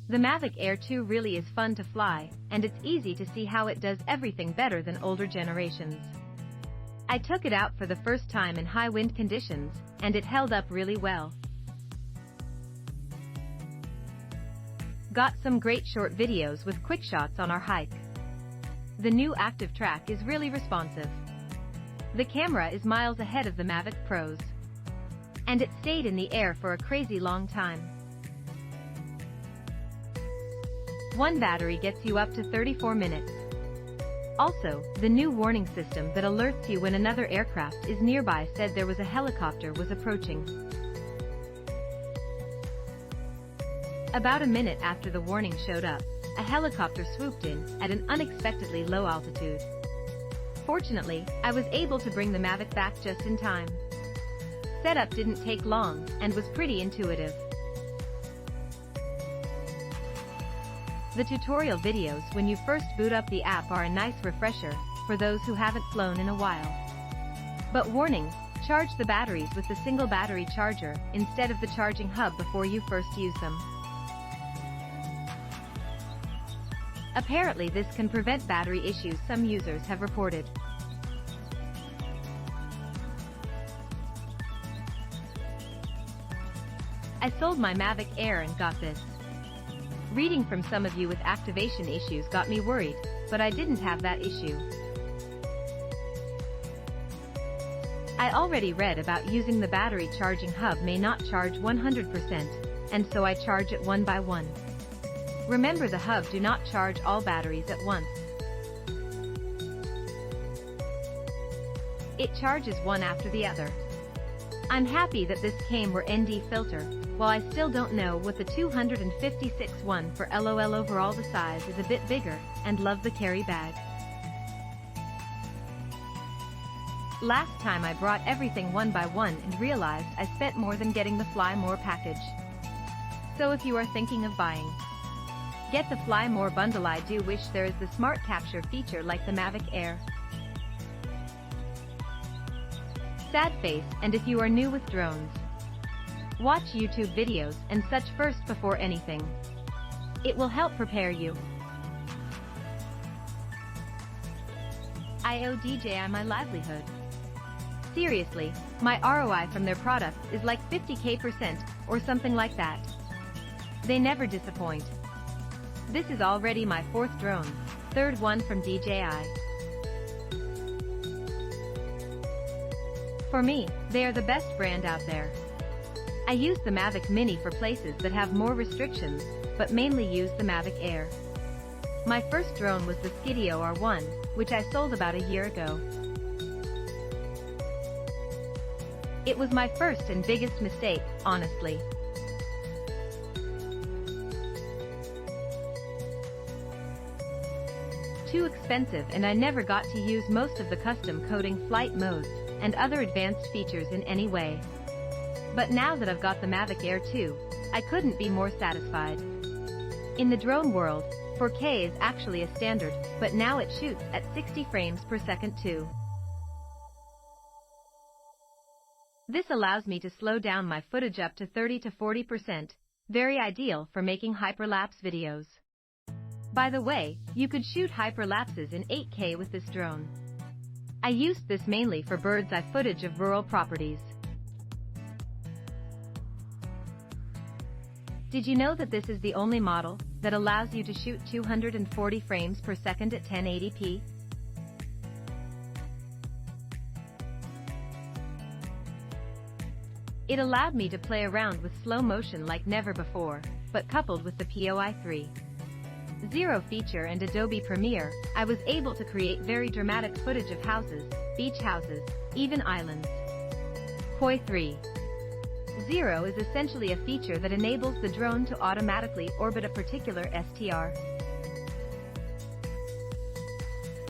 The Mavic Air 2 really is fun to fly, and it's easy to see how it does everything better than older generations. I took it out for the first time in high wind conditions, and it held up really well. Got some great short videos with quick shots on our hike. The new active track is really responsive. The camera is miles ahead of the Mavic Pros. And it stayed in the air for a crazy long time. One battery gets you up to 34 minutes. Also, the new warning system that alerts you when another aircraft is nearby said there was a helicopter was approaching. About a minute after the warning showed up, a helicopter swooped in at an unexpectedly low altitude. Fortunately, I was able to bring the Mavic back just in time. Setup didn't take long and was pretty intuitive. The tutorial videos when you first boot up the app are a nice refresher for those who haven't flown in a while. But warning, charge the batteries with the single battery charger instead of the charging hub before you first use them. Apparently this can prevent battery issues some users have reported. I sold my Mavic Air and got this. Reading from some of you with activation issues got me worried, but I didn't have that issue. I already read about using the battery charging hub may not charge 100%, and so I charge it one by one. Remember, the hub do not charge all batteries at once. It charges one after the other. I'm happy that this came with ND filter, while I still don't know what the 256 one for LOL. Overall the size is a bit bigger, and love the carry bag. Last time I brought everything one by one and realized I spent more than getting the Fly More package. So if you are thinking of buying, get the Fly More bundle. I do wish there is the smart capture feature like the Mavic Air. Sad face. And if you are new with drones, watch YouTube videos and such first before anything. It will help prepare you. I owe DJI my livelihood. Seriously, my ROI from their products is like 50% or something like that. They never disappoint. This is already my 4th drone, 3rd one from DJI. For me, they are the best brand out there. I use the Mavic Mini for places that have more restrictions, but mainly use the Mavic Air. My first drone was the Skidio R1, which I sold about a year ago. It was my first and biggest mistake, honestly. Too expensive, and I never got to use most of the custom coding, flight modes, and other advanced features in any way. But now that I've got the Mavic Air 2, I couldn't be more satisfied. In the drone world, 4K is actually a standard, but now it shoots at 60 frames per second too. This allows me to slow down my footage up to 30 to 40%, very ideal for making hyperlapse videos. By the way, you could shoot hyperlapses in 8K with this drone. I used this mainly for bird's eye footage of rural properties. Did you know that this is the only model that allows you to shoot 240 frames per second at 1080p? It allowed me to play around with slow motion like never before, but coupled with the POI 3.0 feature and Adobe Premiere, I was able to create very dramatic footage of houses, beach houses, even islands. POI 3.0 is essentially a feature that enables the drone to automatically orbit a particular STR.